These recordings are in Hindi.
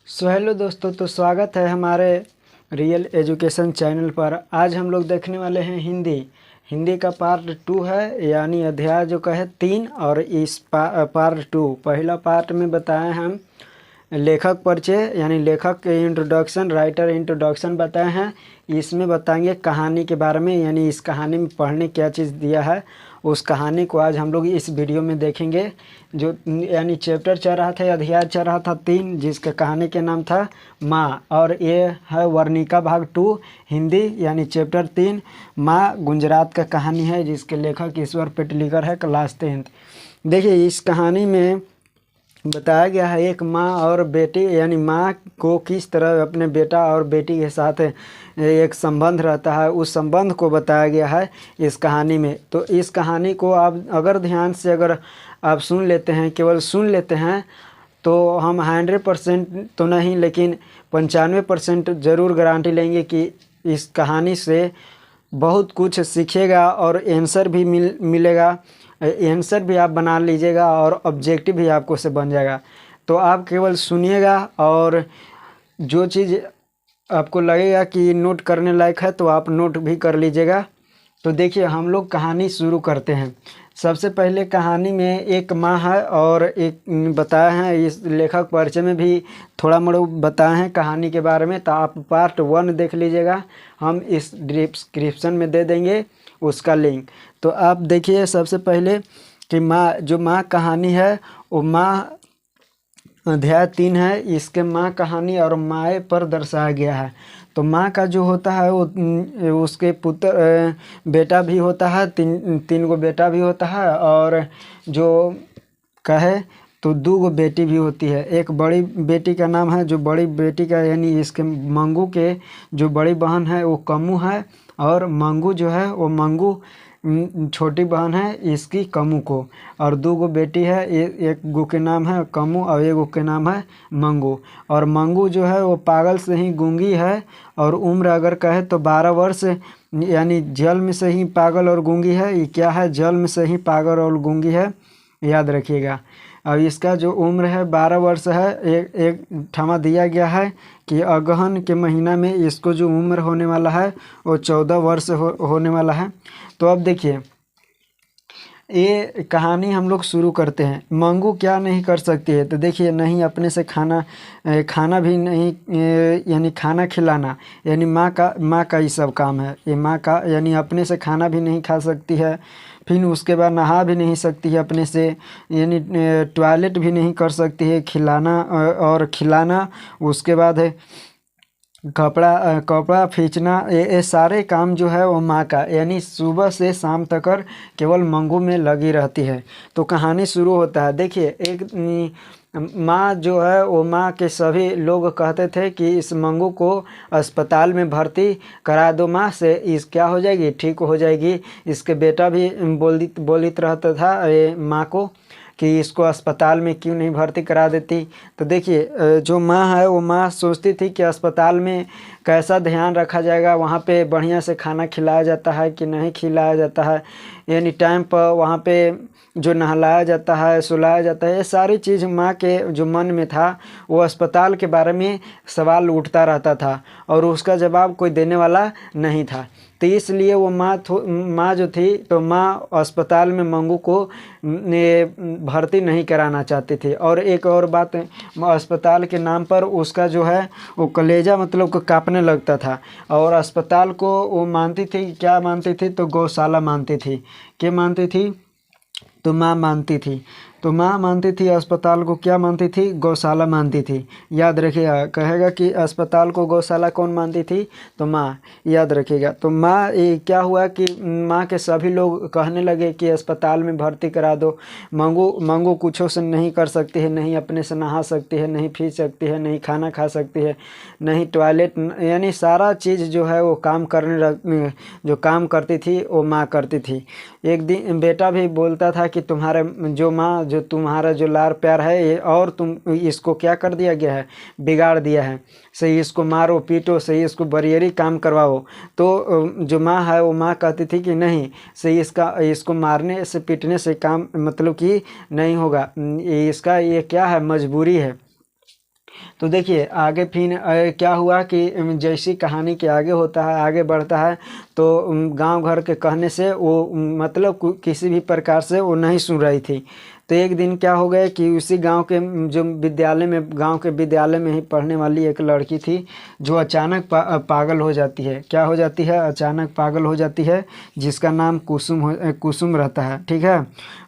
हेलो दोस्तों, तो स्वागत है हमारे रियल एजुकेशन चैनल पर। आज हम लोग देखने वाले हैं हिंदी का पार्ट 2 है, यानी अध्याय जो का है 3। और इस पार्ट 2 पहला पार्ट में बताए हम लेखक परिचय यानी लेखक के इंट्रोडक्शन, राइटर इंट्रोडक्शन बताए हैं। इसमें बताएंगे कहानी के बारे में, यानी इस कहानी में पढ़ने क्या चीज़ दिया है, उस कहानी को आज हम लोग इस वीडियो में देखेंगे। जो यानी चैप्टर चल रहा था, अध्याय चल रहा था 3, जिसका कहानी के नाम था माँ। और ये है वर्णिका भाग 2 हिंदी, यानी चैप्टर 3 माँ गुजरात का कहानी है, जिसके लेखक ईश्वर पेटलिकर है, क्लास 10th। देखिए, इस कहानी में बताया गया है एक माँ और बेटी, यानी माँ को किस तरह अपने बेटा और बेटी के साथ एक संबंध रहता है, उस संबंध को बताया गया है इस कहानी में। तो इस कहानी को आप अगर ध्यान से अगर आप सुन लेते हैं, केवल सुन लेते हैं, तो हम 100% तो नहीं लेकिन 95% ज़रूर गारंटी लेंगे कि इस कहानी से बहुत कुछ सीखेगा और आंसर भी मिलेगा। आंसर भी आप बना लीजिएगा और ऑब्जेक्टिव भी आपको से बन जाएगा। तो आप केवल सुनिएगा और जो चीज़ आपको लगेगा कि नोट करने लायक है तो आप नोट भी कर लीजिएगा। तो देखिए, हम लोग कहानी शुरू करते हैं। सबसे पहले कहानी में एक माँ है और एक बताया है, इस लेखक परिचय में भी थोड़ा मोड़ा बताए हैं कहानी के बारे में। तो आप पार्ट 1 देख लीजिएगा, हम इस डिस्क्रिप्शन में दे देंगे उसका लिंक। तो आप देखिए, सबसे पहले कि माँ कहानी है वो माँ अध्याय 3 है, इसके माँ कहानी और माए पर दर्शाया गया है। तो माँ का जो होता है वो उसके पुत्र बेटा भी होता है, तीन गो बेटा भी होता है, और जो कहे तो 2 गो बेटी भी होती है। एक बड़ी बेटी का नाम है, जो बड़ी बेटी का यानी इसके मंगू के जो बड़ी बहन है वो कमू है, और मंगू जो है वो मंगू छोटी बहन है इसकी कमू को। और 2 गो बेटी है, एक गो के नाम है कमू और एक गो के नाम है मंगू। और मंगू जो है वो पागल से ही गूंगी है, और उम्र अगर कहे तो 12 वर्ष, यानी जन्म से ही पागल और गूंगी है। ये क्या है, जन्म से ही पागल और गूंगी है, याद रखिएगा। अब इसका जो उम्र है 12 वर्ष है। एक ठमा दिया गया है कि अगहन के महीना में इसको जो उम्र होने वाला है वो 14 वर्ष होने वाला है। तो अब देखिए, ये कहानी हम लोग शुरू करते हैं। मंगू क्या नहीं कर सकती है, तो देखिए, नहीं अपने से खाना भी नहीं, यानी खाना खिलाना, यानी माँ का ही सब काम है। ये माँ का यानी अपने से खाना भी नहीं खा सकती है, फिर उसके बाद नहा भी नहीं सकती है अपने से, यानी टॉयलेट भी नहीं कर सकती है, खिलाना और खिलाना, उसके बाद है कपड़ा खींचना, ये सारे काम जो है वो माँ का, यानी सुबह से शाम तक केवल मंगू में लगी रहती है। तो कहानी शुरू होता है। देखिए, एक माँ जो है वो माँ के सभी लोग कहते थे कि इस मंगू को अस्पताल में भर्ती करा दो, माँ से इस क्या हो जाएगी, ठीक हो जाएगी। इसके बेटा भी बोलित रहता था माँ को कि इसको अस्पताल में क्यों नहीं भर्ती करा देती। तो देखिए, जो माँ है वो माँ सोचती थी कि अस्पताल में कैसा ध्यान रखा जाएगा, वहाँ पे बढ़िया से खाना खिलाया जाता है कि नहीं खिलाया जाता है, यानी टाइम पर वहाँ पे जो नहलाया जाता है, सुलाया जाता है, ये सारी चीज़ माँ के जो मन में था, वो अस्पताल के बारे में सवाल उठता रहता था और उसका जवाब कोई देने वाला नहीं था। तो इसलिए वो माँ जो थी, तो माँ अस्पताल में मंगू को भर्ती नहीं कराना चाहती थी। और एक और बात, अस्पताल के नाम पर उसका जो है वो कलेजा मतलब को कांपने लगता था। और अस्पताल को वो मानती थी, क्या मानती थी, तो गौशाला मानती थी। क्या मानती थी, तो माँ मानती थी। तो माँ मानती थी अस्पताल को, क्या मानती थी, गौशाला मानती थी। याद रखिएगा, कहेगा कि अस्पताल को गौशाला कौन मानती थी, तो माँ, याद रखिएगा। तो माँ, क्या हुआ कि माँ के सभी लोग कहने लगे कि अस्पताल में भर्ती करा दो। मंगू कुछ से नहीं कर सकती है, नहीं अपने से नहा सकती है, नहीं पी सकती है, नहीं खाना खा सकती है, नहीं टॉयलेट, यानी सारा चीज़ जो है वो जो काम करती थी वो माँ करती थी। एक दिन बेटा भी बोलता था कि तुम्हारे जो माँ, जो तुम्हारा जो लाड़ प्यार है ये, और तुम इसको क्या कर दिया गया है, बिगाड़ दिया है, सही इसको मारो पीटो, सही इसको बरियरी काम करवाओ। तो जो माँ है वो माँ कहती थी कि नहीं, सही इसको मारने से पीटने से काम मतलब कि नहीं होगा, इसका ये क्या है, मजबूरी है। तो देखिए आगे फिर क्या हुआ कि जैसी कहानी के आगे होता है, आगे बढ़ता है, तो गांव घर के कहने से वो मतलब किसी भी प्रकार से वो नहीं सुन रही थी। तो एक दिन क्या हो गया कि उसी गांव के जो विद्यालय में, गांव के विद्यालय में ही पढ़ने वाली एक लड़की थी जो अचानक पागल हो जाती है। क्या हो जाती है? अचानक पागल हो जाती है, जिसका नाम कुसुम रहता है। ठीक है,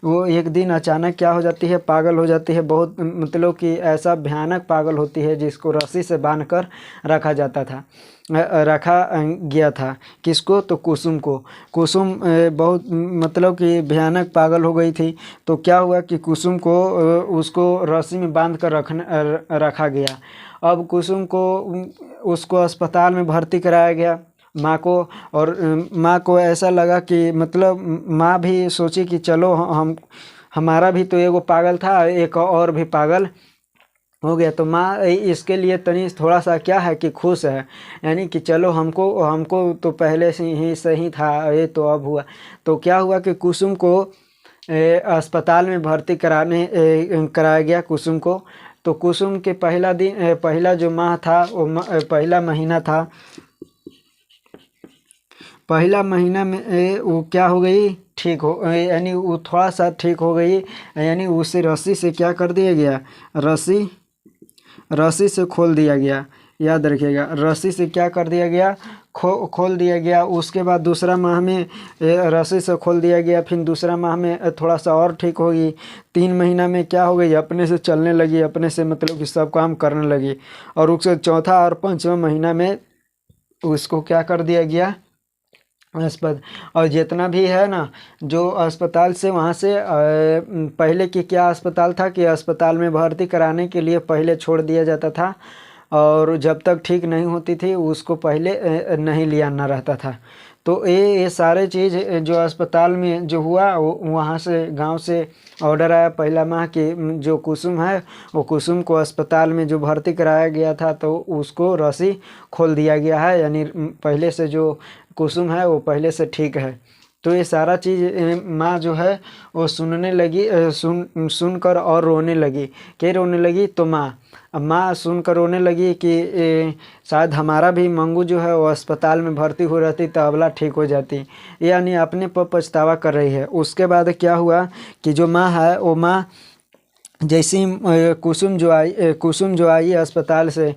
वो एक दिन अचानक क्या हो जाती है? पागल हो जाती है। बहुत मतलब कि ऐसा भयानक पागल होती है जिसको रस्सी से बांध कर रखा जाता था, रखा गया था। किसको? तो कुसुम को। कुसुम बहुत मतलब कि भयानक पागल हो गई थी। तो क्या हुआ कि कुसुम को उसको रस्सी में बांध कर रखा गया। अब कुसुम को उसको अस्पताल में भर्ती कराया गया, माँ को। और माँ को ऐसा लगा कि मतलब माँ भी सोची कि चलो हमारा भी तो एगो पागल था, एक और भी पागल हो गया। तो माँ इसके लिए तनी थोड़ा सा क्या है कि खुश है, यानी कि चलो हमको तो पहले से ही सही था, ये तो अब हुआ। तो क्या हुआ कि कुसुम को अस्पताल में भर्ती कराया गया कुसुम को। तो कुसुम के पहला जो माह था, वो पहला महीना था। पहला महीना में वो क्या हो गई? ठीक हो, यानी वो थोड़ा सा ठीक हो गई। यानी उसे रस्सी से क्या कर दिया गया? रस्सी से खोल दिया गया। याद रखिएगा, रस्सी से क्या कर दिया गया? खोल दिया गया। उसके बाद दूसरा माह में रस्सी से खोल दिया गया। फिर दूसरा माह में थोड़ा सा और ठीक होगी। 3 महीना में क्या हो गई? अपने से चलने लगी, अपने से मतलब कि सब काम करने लगी। और उसके चौथा और 5वां महीना में उसको क्या कर दिया गया? और जितना भी है ना, जो अस्पताल से वहाँ से पहले की क्या अस्पताल था कि अस्पताल में भर्ती कराने के लिए पहले छोड़ दिया जाता था, और जब तक ठीक नहीं होती थी उसको पहले नहीं ले आना रहता था। तो ये सारे चीज़ जो अस्पताल में जो हुआ, वहाँ से गांव से ऑर्डर आया पहला माह कि जो कुसुम है वो कुसुम को अस्पताल में जो भर्ती कराया गया था तो उसको रस्सी खोल दिया गया है, यानी पहले से जो कुसुम है वो पहले से ठीक है। तो ये सारा चीज़ माँ जो है वो सुनने लगी, सुनकर और रोने लगी। क्या रोने लगी? तो माँ सुनकर रोने लगी कि शायद हमारा भी मंगू जो है वो अस्पताल में भर्ती हो रहती तो अबला ठीक हो जाती, यानी अपने पर पछतावा कर रही है। उसके बाद क्या हुआ कि जो माँ है वो माँ जैसी कुसुम जो आई अस्पताल से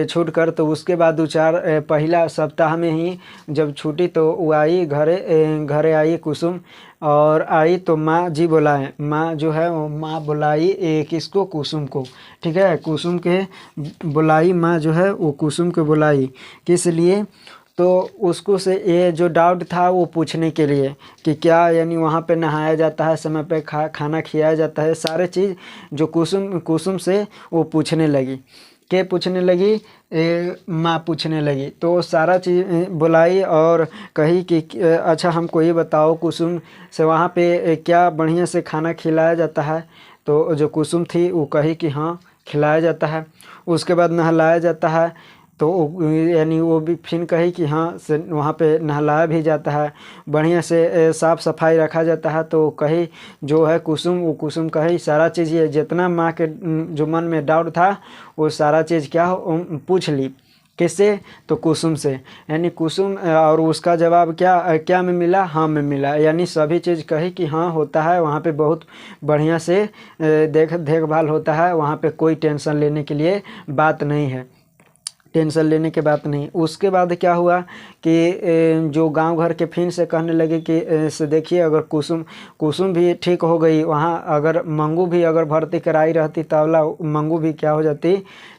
छूट कर, तो उसके बाद 2-4 पहला सप्ताह में ही जब छूटी तो वो आई घरे आई कुसुम। और आई तो माँ जी बुलाए, माँ जो है वो माँ बुलाई किसको? कुसुम को। ठीक है, कुसुम के बुलाई, माँ जो है वो कुसुम को बुलाई। किस लिए? तो उसको से ये जो डाउट था वो पूछने के लिए कि क्या, यानी वहाँ पे नहाया जाता है, समय पे खाना खिलाया जाता है, सारे चीज़ जो कुसुम से वो पूछने लगी। के पूछने लगी? माँ पूछने लगी। तो सारा चीज़ बुलाई और कही कि अच्छा हमको ये बताओ कुसुम से वहाँ पे क्या बढ़िया से खाना खिलाया जाता है? तो जो कुसुम थी वो कही कि हाँ खिलाया जाता है। उसके बाद नहलाया जाता है, तो यानी वो भी फिर कही कि हाँ से वहाँ पे नहलाया भी जाता है, बढ़िया से साफ़ सफाई रखा जाता है। तो कही जो है कुसुम, वो कुसुम कही सारा चीज़, ये जितना माँ के जो मन में डाउट था वो सारा चीज़ क्या पूछ ली। किससे? तो कुसुम से। यानी कुसुम और उसका जवाब क्या में मिला? हाँ में मिला। यानी सभी चीज़ कही कि हाँ होता है, वहाँ पे बहुत बढ़िया से देखभाल होता है, वहाँ पे कोई टेंशन लेने के लिए बात नहीं है, टेंशन लेने की बात नहीं। उसके बाद क्या हुआ कि जो गांव घर के फिर से कहने लगे कि से देखिए अगर कुसुम भी ठीक हो गई, वहाँ अगर मंगू भी अगर भर्ती कराई रहती तबला मंगू भी क्या हो जाती?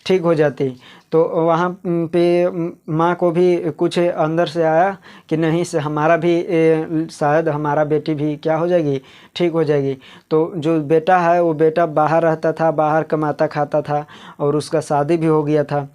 ठीक हो जाती। तो वहाँ पे माँ को भी कुछ अंदर से आया कि नहीं से हमारा भी शायद हमारा बेटी भी क्या हो जाएगी? ठीक हो जाएगी। तो जो बेटा है वो बेटा बाहर रहता था, बाहर कमाता खाता था और उसका शादी भी हो गया था।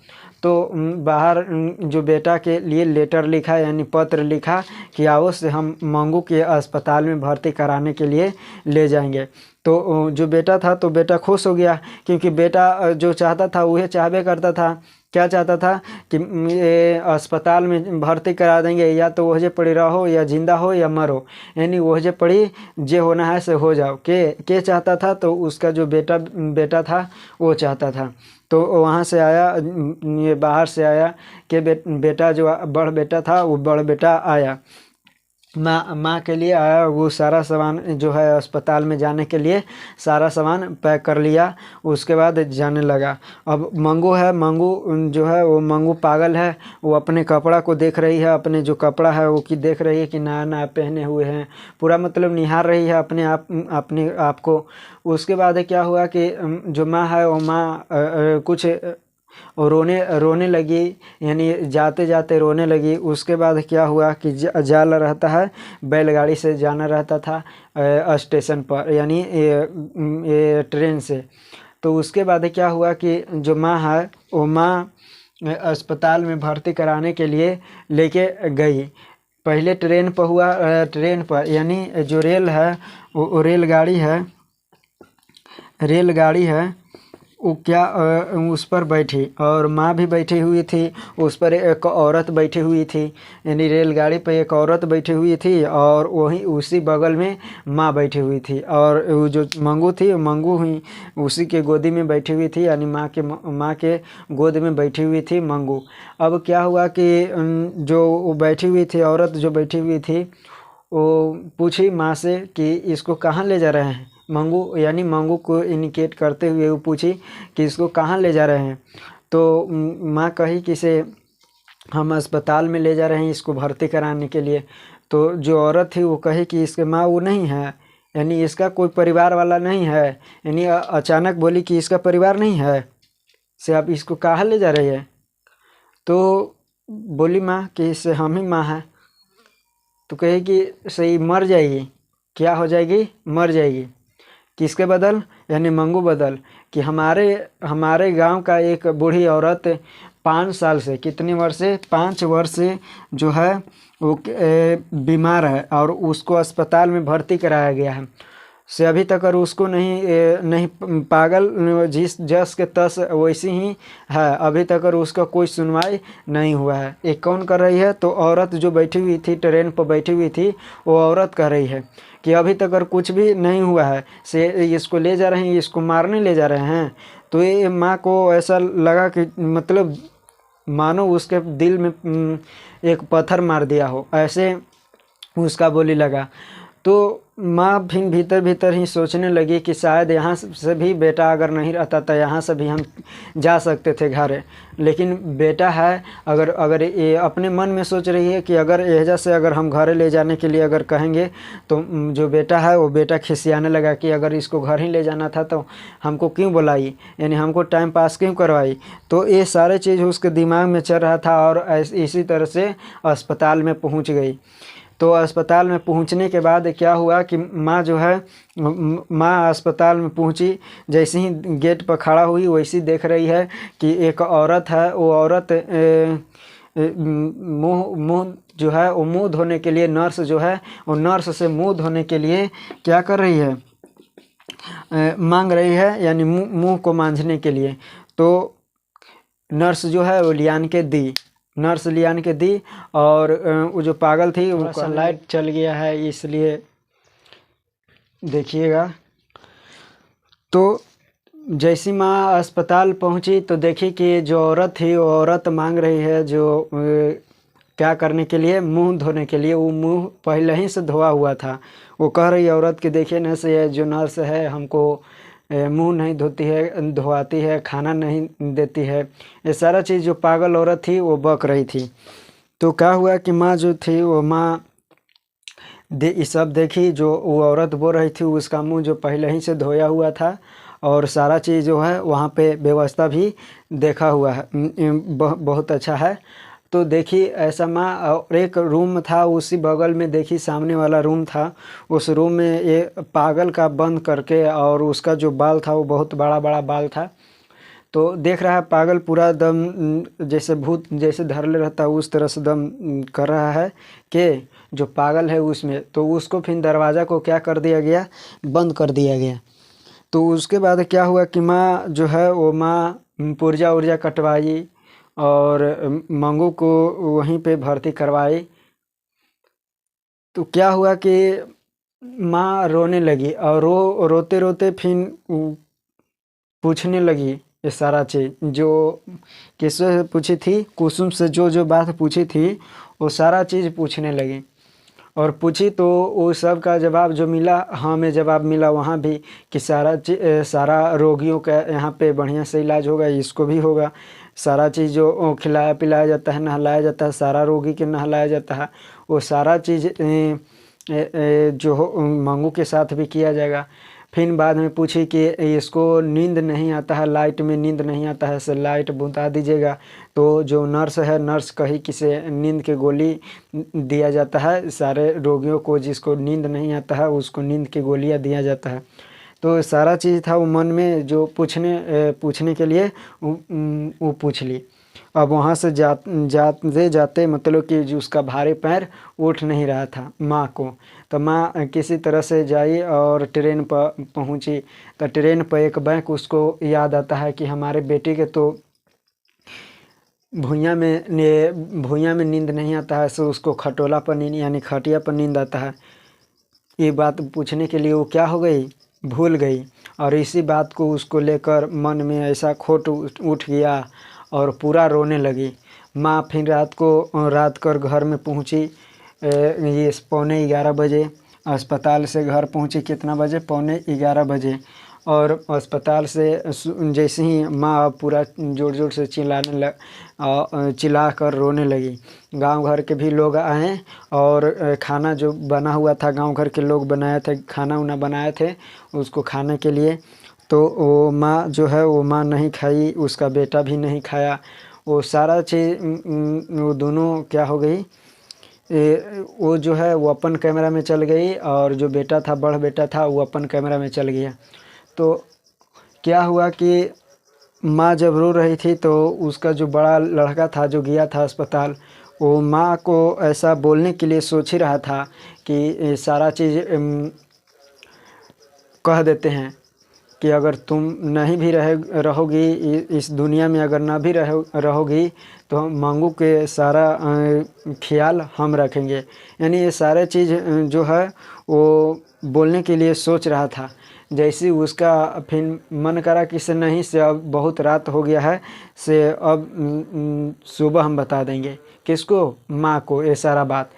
तो बाहर जो बेटा के लिए लेटर लिखा, यानी पत्र लिखा कि आओ से हम मंगू के अस्पताल में भर्ती कराने के लिए ले जाएंगे। तो जो बेटा था तो बेटा खुश हो गया, क्योंकि बेटा जो चाहता था वह चाहबे करता था। क्या चाहता था कि ये अस्पताल में भर्ती करा देंगे, या तो वह जे पड़ी रहो या जिंदा हो या मरो, यानी वह जे पड़ी जे होना है से हो जाओ। के चाहता था, तो उसका जो बेटा था वो चाहता था। तो वहाँ से आया, ये बाहर से आया कि बेटा जो बड़ बेटा था वो बड़ बेटा आया, माँ के लिए आया। वो सारा सामान जो है अस्पताल में जाने के लिए सारा सामान पैक कर लिया। उसके बाद जाने लगा। अब मंगू है, मंगू जो है वो मंगू पागल है। वो अपने कपड़ा को देख रही है, अपने जो कपड़ा है वो की देख रही है कि नया नया पहने हुए हैं, पूरा मतलब निहार रही है अपने आप को। उसके बाद क्या हुआ कि जो माँ है वो माँ कुछ और रोने लगी, यानी जाते जाते रोने लगी। उसके बाद क्या हुआ कि जाना रहता है, बैलगाड़ी से जाना रहता था स्टेशन पर, यानी ये ट्रेन से। तो उसके बाद क्या हुआ कि जो माँ है वो माँ अस्पताल में भर्ती कराने के लिए लेके गई। पहले ट्रेन पर हुआ, ट्रेन पर यानी जो रेल है वो रेलगाड़ी है वो क्या उस पर बैठी, और माँ भी बैठी हुई थी। उस पर एक औरत बैठी हुई थी, यानी रेलगाड़ी पर एक औरत बैठी हुई थी, और वहीं उसी बगल में माँ बैठी हुई थी। और वो जो मंगू थी, मंगू ही उसी के गोदी में बैठी हुई थी, यानी माँ के गोद में बैठी हुई थी मंगू। अब क्या हुआ कि जो वो बैठी हुई थी, औरत जो बैठी हुई थी, वो पूछी माँ से कि इसको कहाँ ले जा रहे हैं। मंगू यानी मंगू को इंडिकेट करते हुए वो पूछी कि इसको कहाँ ले जा रहे हैं। तो माँ कही कि इसे हम अस्पताल में ले जा रहे हैं इसको भर्ती कराने के लिए। तो जो औरत थी वो कही कि इसके माँ वो नहीं है, यानी इसका कोई परिवार वाला नहीं है। यानी अचानक बोली कि इसका परिवार नहीं है, से आप इसको कहाँ ले जा रही है। तो बोली माँ कि इससे हम ही माँ है। तो कहे कि सही मर जाएगी। क्या हो जाएगी? मर जाएगी। किसके बदल? यानी मंगू बदल। कि हमारे गांव का एक बूढ़ी औरत 5 साल से, कितने वर्ष से? 5 वर्ष से जो है वो बीमार है, और उसको अस्पताल में भर्ती कराया गया है। से अभी तक और उसको नहीं पागल जिस जस के तस वैसी ही है, अभी तक और उसका कोई सुनवाई नहीं हुआ है। ये कौन कर रही है? तो औरत जो बैठी हुई थी, ट्रेन पर बैठी हुई थी, वो औरत कह रही है कि अभी तक और कुछ भी नहीं हुआ है, से इसको ले जा रहे हैं, इसको मारने ले जा रहे हैं। तो ये माँ को ऐसा लगा कि मतलब मानो उसके दिल में एक पत्थर मार दिया हो, ऐसे उसका बोली लगा। तो माँ भी भीतर भीतर ही सोचने लगी कि शायद यहाँ से भी बेटा अगर नहीं रहता तो यहाँ से भी हम जा सकते थे घर। लेकिन बेटा है, अगर ये अपने मन में सोच रही है कि अगर एहजा से अगर हम घर ले जाने के लिए अगर कहेंगे तो जो बेटा है वो बेटा खिसियाने लगा कि अगर इसको घर ही ले जाना था तो हमको क्यों बुलाई, यानी हमको टाइम पास क्यों करवाई। तो ये सारे चीज़ उसके दिमाग में चल रहा था, और इसी तरह से अस्पताल में पहुँच गई। तो अस्पताल में पहुंचने के बाद क्या हुआ कि माँ जो है, माँ अस्पताल में पहुंची, जैसे ही गेट पर खड़ा हुई वैसी देख रही है कि एक औरत है। वो औरत मुँह जो है वो मुँह धोने के लिए, नर्स जो है वो नर्स से मुँह धोने के लिए क्या कर रही है, मांग रही है, यानी मुँह को मांझने के लिए। तो नर्स जो है वो लियान के दी, नर्स लियान के दी। और वो जो पागल थी उसका लाइट चल गया है, इसलिए देखिएगा। तो जैसी माँ अस्पताल पहुंची तो देखी कि जो औरत थी वो औरत मांग रही है, जो क्या करने के लिए, मुंह धोने के लिए। वो मुंह पहले ही से धोआ हुआ था। वो कह रही औरत कि देखिए न से जो नर्स है हमको मुंह नहीं धोती है, धोआती है, खाना नहीं देती है। ये सारा चीज़ जो पागल औरत थी वो बक रही थी। तो क्या हुआ कि माँ जो थी वो माँ ये सब देखी, जो वो औरत बोल रही थी उसका मुंह जो पहले ही से धोया हुआ था, और सारा चीज़ जो है वहाँ पे व्यवस्था भी देखा हुआ है, बहुत अच्छा है। तो देखी ऐसा माँ, और एक रूम था उसी बगल में, देखी सामने वाला रूम था। उस रूम में ये पागल का बंद करके, और उसका जो बाल था वो बहुत बड़ा बड़ा बाल था। तो देख रहा है पागल पूरा दम जैसे भूत जैसे धर ले रहता है उस तरह से दम कर रहा है कि जो पागल है उसमें। तो उसको फिर दरवाज़ा को क्या कर दिया गया, बंद कर दिया गया। तो उसके बाद क्या हुआ कि माँ जो है वो माँ पुर्जा उर्जा कटवाई और मंगू को वहीं पे भर्ती करवाई। तो क्या हुआ कि माँ रोने लगी और रोते रोते फिर पूछने लगी ये सारा चीज़ जो किससे पूछी थी, कुसुम से जो जो बात पूछी थी वो सारा चीज़ पूछने लगी। और पूछी तो वो सब का जवाब जो मिला, हाँ में जवाब मिला वहाँ भी कि सारा रोगियों का यहाँ पे बढ़िया से इलाज होगा, इसको भी होगा। सारा चीज़ जो खिलाया पिलाया जाता है, नहलाया जाता है, सारा रोगी के नहलाया जाता है, वो सारा चीज़ जो मंगू के साथ भी किया जाएगा। फिर बाद में पूछी कि इसको नींद नहीं आता है, लाइट में नींद नहीं आता है, से लाइट बुता दीजिएगा। तो जो नर्स है, नर्स कही किसे नींद की गोली दिया जाता है, सारे रोगियों को जिसको नींद नहीं आता है उसको नींद की गोलियां दिया जाता है। तो सारा चीज़ था वो मन में जो पूछने के लिए वो पूछ ली। अब वहाँ से जाते जाते मतलब कि जो उसका भारी पैर उठ नहीं रहा था माँ को, तो माँ किसी तरह से जाई और ट्रेन पर पहुँची। तो ट्रेन पर एक बैंक उसको याद आता है कि हमारे बेटे के तो भुइयाँ में नींद नहीं आता है, सो उसको खटोला पर नींद यानी खटिया पर नींद आता है। ये बात पूछने के लिए वो क्या हो गई, भूल गई। और इसी बात को उसको लेकर मन में ऐसा खोट उठ गया और पूरा रोने लगी। माँ फिर रात कर घर में पहुँची ये 11:15 बजे। अस्पताल से घर पहुँची कितना बजे, 11:15 बजे। और अस्पताल से जैसे ही माँ पूरा जोर जोर से चिल्ला कर रोने लगी। गांव घर के भी लोग आए और खाना जो बना हुआ था, गांव घर के लोग बनाए थे, खाना उना बनाए थे उसको खाने के लिए। तो वो माँ जो है वो माँ नहीं खाई, उसका बेटा भी नहीं खाया। वो सारा चीज़ वो दोनों क्या हो गई, वो जो है वो अपन कैमरा में चल गई और जो बेटा था, बड़ा बेटा था, वो अपन कैमरा में चल गया। तो क्या हुआ कि माँ जब रो रही थी तो उसका जो बड़ा लड़का था जो गया था अस्पताल, वो माँ को ऐसा बोलने के लिए सोच ही रहा था कि सारा चीज़ कह देते हैं कि अगर तुम नहीं भी रहोगी इस दुनिया में, अगर ना भी रहोगी तो हम मंगू के सारा ख्याल हम रखेंगे। यानी ये सारे चीज़ जो है वो बोलने के लिए सोच रहा था। जैसे उसका फिर मन करा कि से नहीं, से अब बहुत रात हो गया है, से अब सुबह हम बता देंगे किसको, माँ को ये सारा बात।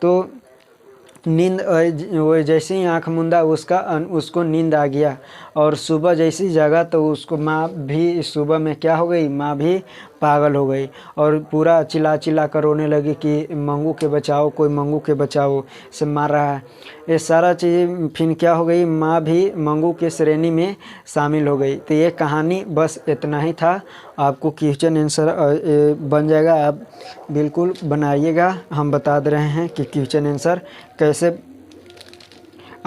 तो नींद वो जैसे ही आँख मूंदा उसको नींद आ गया। और सुबह जैसी जगा तो उसको माँ भी सुबह में क्या हो गई, माँ भी पागल हो गई और पूरा चिल्ला चिल्ला कर रोने लगी कि मंगू के बचाओ, कोई मंगू के बचाओ, से मार रहा है। ये सारा चीज़ फिर क्या हो गई, माँ भी मंगू के श्रेणी में शामिल हो गई। तो ये कहानी बस इतना ही था। आपको क्वेश्चन आंसर बन जाएगा, आप बिल्कुल बनाइएगा। हम बता दे रहे हैं कि क्वेश्चन आंसर कैसे,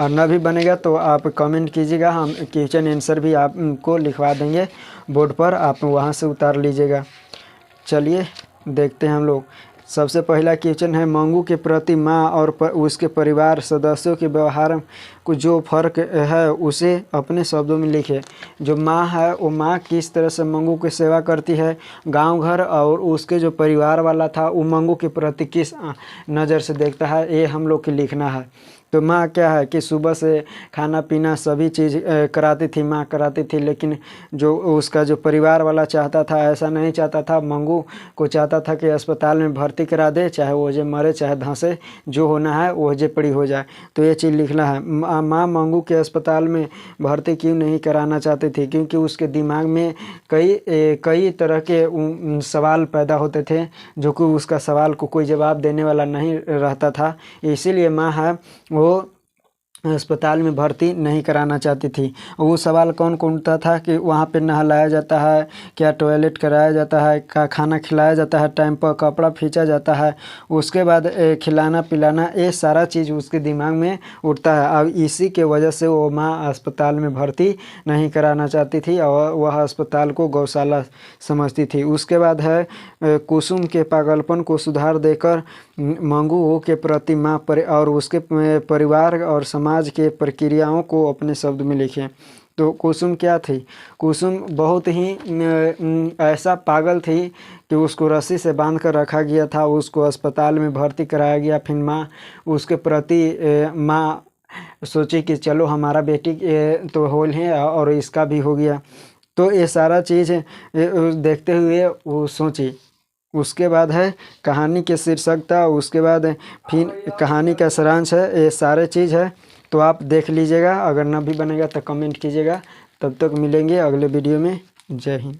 और न भी बनेगा तो आप कमेंट कीजिएगा, हम क्वेश्चन आंसर भी आपको लिखवा देंगे बोर्ड पर, आप वहां से उतार लीजिएगा। चलिए देखते हैं हम लोग। सबसे पहला क्वेश्चन है, मंगू के प्रति माँ और उसके परिवार सदस्यों के व्यवहार को जो फर्क है उसे अपने शब्दों में लिखे। जो माँ है वो माँ किस तरह से मंगू की सेवा करती है, गांव घर और उसके जो परिवार वाला था वो मंगू के प्रति किस नज़र से देखता है, ये हम लोग को लिखना है। तो माँ क्या है कि सुबह से खाना पीना सभी चीज़ कराती थी, माँ कराती थी, लेकिन जो उसका जो परिवार वाला चाहता था ऐसा नहीं चाहता था। मंगू को चाहता था कि अस्पताल में भर्ती करा दे, चाहे वो जे मरे चाहे धंसे, जो होना है वो जे पड़ी हो जाए। तो ये चीज़ लिखना है। माँ मंगू के अस्पताल में भर्ती क्यों नहीं कराना चाहती थी, क्योंकि उसके दिमाग में कई तरह के सवाल पैदा होते थे जो कि उसका सवाल को कोई जवाब देने वाला नहीं रहता था। इसीलिए माँ है वो अस्पताल में भर्ती नहीं कराना चाहती थी। वो सवाल कौन कौन उठता था कि वहाँ पे नहलाया जाता है, क्या टॉयलेट कराया जाता है, क्या खाना खिलाया जाता है, टाइम पर कपड़ा खींचा जाता है, उसके बाद खिलाना पिलाना, ये सारा चीज़ उसके दिमाग में उठता है। अब इसी के वजह से वो माँ अस्पताल में भर्ती नहीं कराना चाहती थी और वह अस्पताल को गौशाला समझती थी। उसके बाद है कुसुम के पागलपन को सुधार देकर मंगू के प्रति माँ पर और उसके परिवार और समाज के प्रक्रियाओं को अपने शब्द में लिखें। तो कुसुम क्या थी? कुसुम बहुत ही ऐसा पागल थी कि उसको रस्सी से बांध कर रखा गया था, उसको अस्पताल में भर्ती कराया गया। फिर माँ उसके प्रति माँ सोची कि चलो हमारा बेटी तो होल है और इसका भी हो गया। तो ये सारा चीज़ देखते हुए वो सोची। उसके बाद है कहानी के शीर्षक था, उसके बाद फिर कहानी का सारांश है, ये सारे चीज़ है। तो आप देख लीजिएगा, अगर ना भी बनेगा तो कमेंट कीजिएगा। तब तक मिलेंगे अगले वीडियो में। जय हिंद।